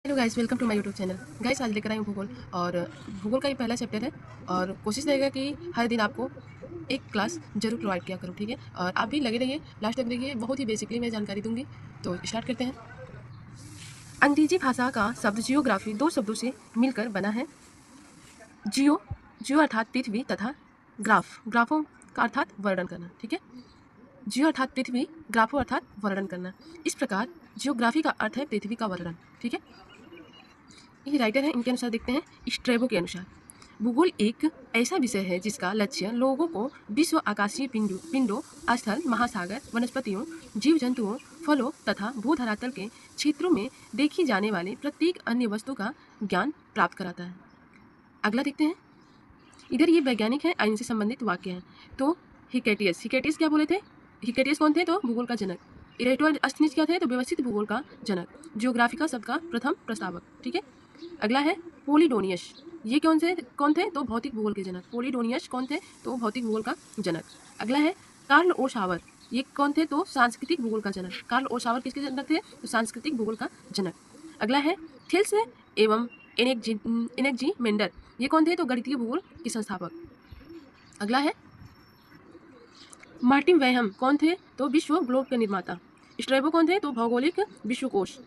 Hello guys, welcome to my YouTube channel. Guys, आज लेकर आई हूँ भूगोल। और भूगोल का ये पहला चैप्टर है और कोशिश रहेगा कि हर दिन आपको एक क्लास जरूर प्रोवाइड किया करूँ, ठीक है। और आप भी लगे रहिए, लास्ट तक देखिए, बहुत ही बेसिकली मैं जानकारी दूंगी। तो स्टार्ट करते हैं। अंग्रेजी भाषा का शब्द जियोग्राफी दो शब्दों से मिलकर बना है। जियो जियो अर्थात पृथ्वी तथा ग्राफों का अर्थात वर्णन करना, ठीक है। जियो अर्थात पृथ्वी, ग्राफो अर्थात वर्णन करना। इस प्रकार जियोग्राफी का अर्थ है पृथ्वी का वर्णन, ठीक है। ये राइटर है, इनके अनुसार देखते हैं। स्ट्रेबो के अनुसार भूगोल एक ऐसा विषय है जिसका लक्ष्य लोगों को विश्व आकाशीय पिंडों, स्थल, महासागर, वनस्पतियों, जीव जंतुओं, फलों तथा भूधरातल के क्षेत्रों में देखी जाने वाली प्रत्येक अन्य वस्तु का ज्ञान प्राप्त कराता है। अगला देखते हैं। इधर ये वैज्ञानिक है, इनसे संबंधित वाक्य हैं। तो हिकेटियस क्या बोले थे? हिकेटियस कौन थे? तो भूगोल का जनक। इरेटोस्थनीज क्या थे? तो व्यवस्थित भूगोल का जनक। जियोग्राफिका शब्द का प्रथम प्रस्तावक, ठीक है। अगला है पोलिडोनियस। ये कौन थे? तो भौतिक भूगोल के जनक। पोलिडोनियस कौन थे? तो भौतिक भूगोल का जनक। अगला है कार्ल ओशावर। ये कौन थे? तो सांस्कृतिक भूगोल का जनक। कार्ल ओशावर किसके जनक थे? तो सांस्कृतिक भूगोल का जनक। अगला है थिल्स एवं एनेक्जी मेंडर। ये कौन थे? तो गणितीय भूगोल के संस्थापक। अगला है मार्टिन वैहम। कौन थे? तो विश्व ग्लोब के निर्माता। स्ट्रेबो कौन थे? तो भौगोलिक विश्वकोश।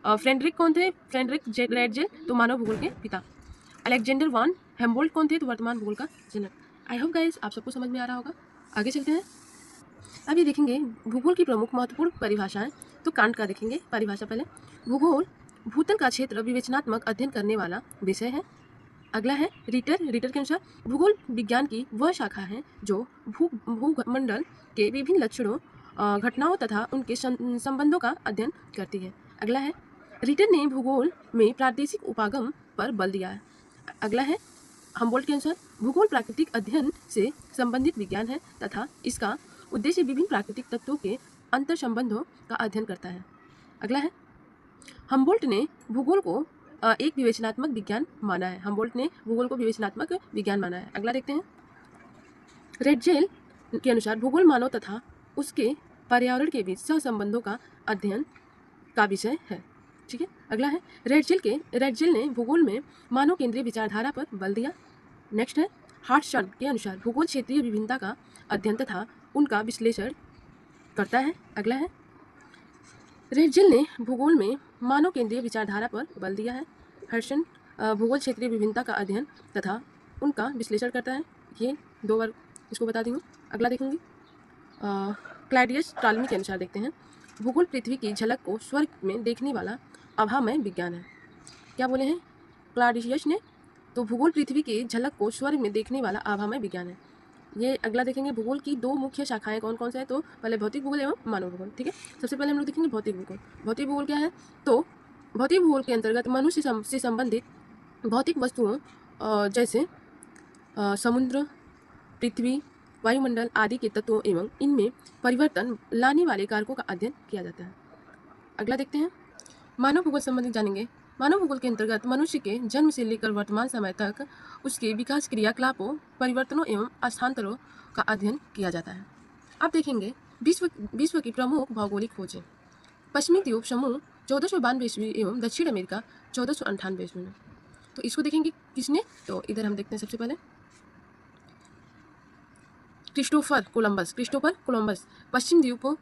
फ्रेडरिक कौन थे? फ्रेडरिक रेडजेल, तो मानव भूगोल के पिता। अलेक्जेंडर वान हेम्बोल्ट कौन थे? तो वर्तमान भूगोल का जनक। आई होप गाइस आप सबको समझ में आ रहा होगा। आगे चलते हैं। अभी देखेंगे भूगोल की प्रमुख महत्वपूर्ण परिभाषाएं। तो कांट का देखेंगे परिभाषा पहले। भूगोल भूतल का क्षेत्र विवेचनात्मक अध्ययन करने वाला विषय है। अगला है रीटर के अनुसार भूगोल विज्ञान की वह शाखा है जो भूमंडल के विभिन्न लक्षणों, घटनाओं तथा उनके संबंधों का अध्ययन करती है। अगला है रीटर ने भूगोल में प्रादेशिक उपागम पर बल दिया है। अगला है हम्बोल्ट के अनुसार भूगोल प्राकृतिक अध्ययन से संबंधित विज्ञान है तथा इसका उद्देश्य विभिन्न प्राकृतिक तत्वों के अंतर संबंधों का अध्ययन करता है। अगला है हम्बोल्ट ने भूगोल को एक विवेचनात्मक विज्ञान माना है। हम्बोल्ट ने भूगोल को विवेचनात्मक विज्ञान माना है। अगला देखते हैं। रेडजेल के अनुसार भूगोल मानव तथा उसके पर्यावरण के बीच सहसंबंधों का अध्ययन का विषय है, ठीक है। अगला है रेडजेल ने भूगोल में मानव केंद्रीय विचारधारा पर बल दिया। नेक्स्ट है हार्टसन के अनुसार भूगोल क्षेत्रीय विभिन्नता का अध्ययन तथा उनका विश्लेषण करता है। अगला है रेडजेल ने भूगोल में मानव केंद्रीय विचारधारा पर बल दिया है। हर्सन भूगोल क्षेत्रीय विभिन्नता का अध्ययन तथा उनका विश्लेषण करता है। ये दो वर्ग इसको बता दी हूँ। अगला देखेंगे क्लैडियस टालमी के अनुसार देखते हैं। भूगोल पृथ्वी की झलक को स्वर्ग में देखने वाला आभामय विज्ञान है। क्या बोले हैं क्लैडियस ने? तो भूगोल पृथ्वी की झलक को स्वर्ग में देखने वाला आभामय विज्ञान है। ये अगला देखेंगे भूगोल की दो मुख्य शाखाएं कौन कौन से है? तो पहले भौतिक भूगोल एवं मानव भूगोल, ठीक है। सबसे पहले हम लोग देखेंगे भौतिक भूगोल। भौतिक भूगोल क्या है? तो भौतिक भूगोल के अंतर्गत मनुष्य से संबंधित भौतिक वस्तुओं जैसे समुद्र, पृथ्वी, वायुमंडल आदि के तत्वों एवं इनमें परिवर्तन लाने वाले कारकों का अध्ययन किया जाता है। अगला देखते हैं मानव भूगोल संबंधित जानेंगे। मानव भूगोल के अंतर्गत मनुष्य के जन्म से लेकर वर्तमान समय तक उसके विकास क्रियाकलापों, परिवर्तनों एवं स्थानांतरों का अध्ययन किया जाता है। अब देखेंगे विश्व की प्रमुख भौगोलिक खोजें। पश्चिमी द्वीप समूह 1492 ईस्वी एवं दक्षिण अमेरिका 1498 ईस्वी में। तो इसको देखेंगे किसने? तो इधर हम देखते हैं सबसे पहले क्रिस्टोफर कोलंबस पश्चिम द्वीप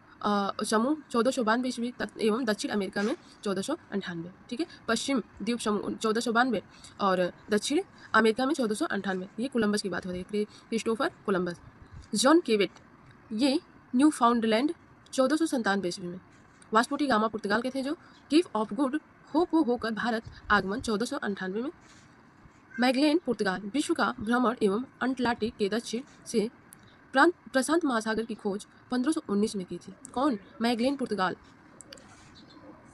समूह 1492 ईस्वी एवं दक्षिण अमेरिका में 1498, ठीक है। पश्चिम द्वीप समूह 1492 और दक्षिण अमेरिका में 1498। ये कोलंबस की बात हो रही है, क्रिस्टोफर कोलंबस। जॉन केवेट ये न्यू फाउंडलैंड 1497 ईस्वी में। वास्को डी गामा पुर्तगाल के थे जो केप ऑफ गुड होप होकर भारत आगमन 1498 में। मैगलेन पुर्तगाल विश्व का भ्रमण एवं अटलांटिक के दक्षिण से प्रशांत महासागर की खोज 1519 में की थी। कौन? मैगलेन पुर्तगाल।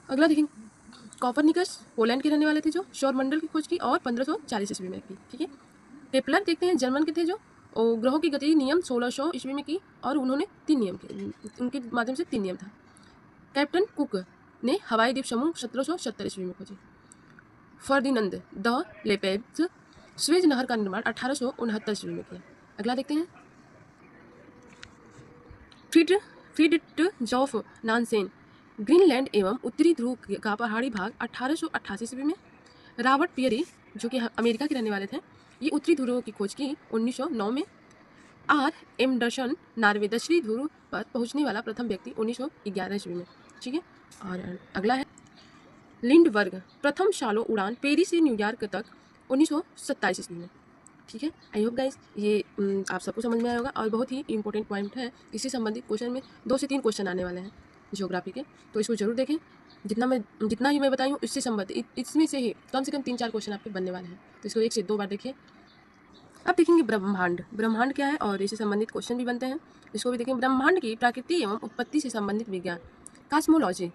अगला देखेंगे कॉपरनिकस पोलैंड के रहने वाले थे जो सौरमंडल की खोज की और 1540 ईस्वी में की, ठीक है। केपलर देखते हैं जर्मन के थे जो ग्रहों की गति नियम 1600 ईस्वी में की और उन्होंने 3 नियम किए, उनके माध्यम से 3 नियम था। कैप्टन कुक ने हवाई द्वीप समूह 1770 ईस्वी में खोजे। फर्डिनंद द लेपेज स्वेज नहर का निर्माण 1869 ईस्वी में किया। अगला देखते हैं फ्रीडरिच जॉफ नानसेन ग्रीनलैंड एवं उत्तरी ध्रुव का पहाड़ी भाग 1888 ईस्वी में। रॉबर्ट पियरी जो कि अमेरिका के रहने वाले थे, ये उत्तरी ध्रुव की खोज की 1909 में। आर एमडरसन नॉर्वे दक्षिणी ध्रुव पर पहुंचने वाला प्रथम व्यक्ति 1911 ईस्वी में। ठीक है, और अगला है लिंडबर्ग, प्रथम शालो उड़ान पेरिस से न्यूयॉर्क तक 1927 ईस्वी में। ठीक है, आई होप गाइस ये आप सबको समझ में आया होगा, और बहुत ही इंपॉर्टेंट पॉइंट है। इससे संबंधित क्वेश्चन में 2 से 3 क्वेश्चन आने वाले हैं ज्योग्राफी के, तो इसको जरूर देखें। जितना ही मैं बताई हूँ इससे संबंधित, इसमें से ही कम 3-4 क्वेश्चन आपके बनने वाले हैं, तो इसको 1 से 2 बार देखिए। अब देखेंगे ब्रह्मांड। ब्रह्मांड क्या है और इससे संबंधित क्वेश्चन भी बनते हैं, इसको भी देखें। ब्रह्मांड की प्रकृति एवं उत्पत्ति से संबंधित विज्ञान कॉस्मोलॉजी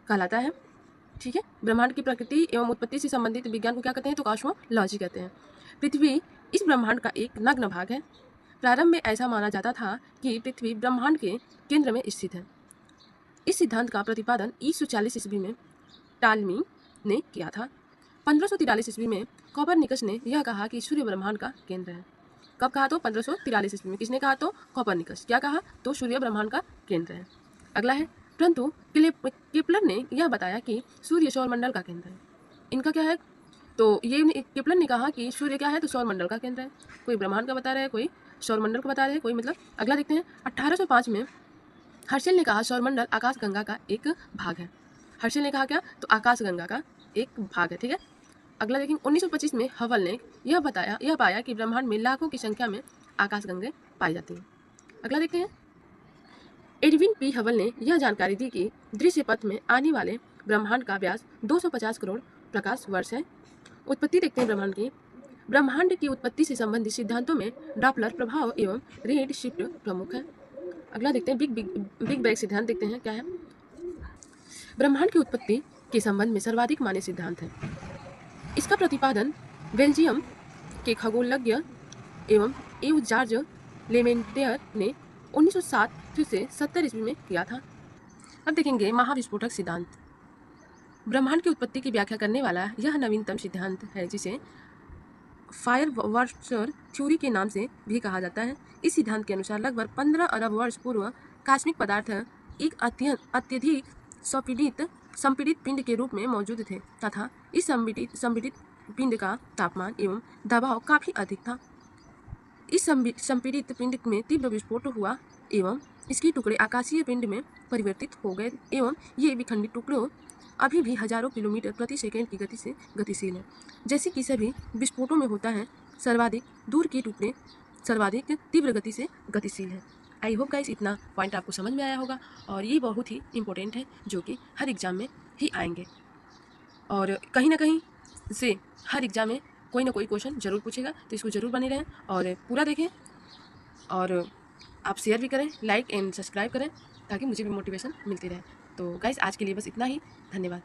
कहलाता है। ठीक है, ब्रह्मांड की प्रकृति एवं उत्पत्ति से संबंधित विज्ञान को क्या कहते हैं, तो कॉस्मोलॉजी कहते हैं। पृथ्वी इस ब्रह्मांड का एक नग्न भाग है। प्रारंभ में ऐसा माना जाता था कि पृथ्वी ब्रह्मांड के केंद्र में स्थित है। इस सिद्धांत का प्रतिपादन 140 ईस्वी में टालमी ने किया था। 1543 ईस्वी में कोपरनिकस ने यह कहा कि सूर्य ब्रह्मांड का केंद्र है। कब कहा, तो 1543 ईस्वी में। किसने कहा, तो कोपरनिकस। क्या कहा, तो सूर्य ब्रह्मांड का केंद्र है। अगला है, परंतु केपलर ने यह बताया कि सूर्य सौरमंडल का केंद्र है। इनका क्या है, तो ये केपलर ने कहा कि सूर्य क्या है, तो सौरमंडल का केंद्र है। कोई ब्रह्मांड का बता रहा है, कोई सौरमंडल को बता रहे हैं, कोई मतलब। अगला देखते हैं, 1805 में हर्शल ने कहा सौरमंडल आकाशगंगा का एक भाग है। हर्शल ने कहा क्या, तो आकाशगंगा का एक भाग है। ठीक है, अगला देखेंगे, 1925 में हबल ने यह पाया कि ब्रह्मांड में लाखों की संख्या में आकाशगंगे पाई जाती हैं। अगला देखते हैं, एडविन पी हबल ने यह जानकारी दी कि दृश्य पथ में आने वाले ब्रह्मांड का व्यास 250 करोड़ प्रकाश वर्ष है। उत्पत्ति देखते हैं ब्रह्मांड की। ब्रह्मांड की उत्पत्ति से संबंधित सिद्धांतों में डॉपलर प्रभाव एवं रेड शिफ्ट प्रमुख है। अगला देखते हैं, बिग बैंग सिद्धांत देखते हैं क्या है। ब्रह्मांड की उत्पत्ति के संबंध में सर्वाधिक मान्य सिद्धांत है। इसका प्रतिपादन बेल्जियम के खगोलज्ञ एवं जॉर्ज लेमेंटियर ने 1907 से 70 ईस्वी में किया था। अब देखेंगे महाविस्फोटक सिद्धांत। ब्रह्मांड की उत्पत्ति की व्याख्या करने वाला यह नवीनतम सिद्धांत है, जिसे फायरवर्क्सर थ्योरी के नाम से भी कहा जाता है। इस सिद्धांत के अनुसार लगभग 15 अरब वर्ष पूर्व कॉस्मिक पदार्थ एक अत्यधिक संपीड़ित पिंड के रूप में मौजूद थे तथा इस संपीड़ित पिंड का तापमान एवं दबाव काफी अधिक था। इस संपीड़ित पिंड में तीव्र विस्फोट हुआ एवं इसके टुकड़े आकाशीय पिंड में परिवर्तित हो गए एवं ये विखंडित टुकड़ों अभी भी हजारों किलोमीटर प्रति सेकंड की गति से गतिशील है। जैसे कि सभी विस्फोटों में होता है, सर्वाधिक दूर के टुकड़े सर्वाधिक तीव्र गति से गतिशील है। आई होप गाइस इतना पॉइंट आपको समझ में आया होगा, और ये बहुत ही इंपॉर्टेंट है जो कि हर एग्जाम में ही आएंगे, और कहीं ना कहीं से हर एग्जाम में कोई ना कोई क्वेश्चन जरूर पूछेगा, तो इसको जरूर बने रहें और पूरा देखें, और आप शेयर भी करें, लाइक एंड सब्सक्राइब करें, ताकि मुझे भी मोटिवेशन मिलती रहे। तो गाइस आज के लिए बस इतना ही, धन्यवाद।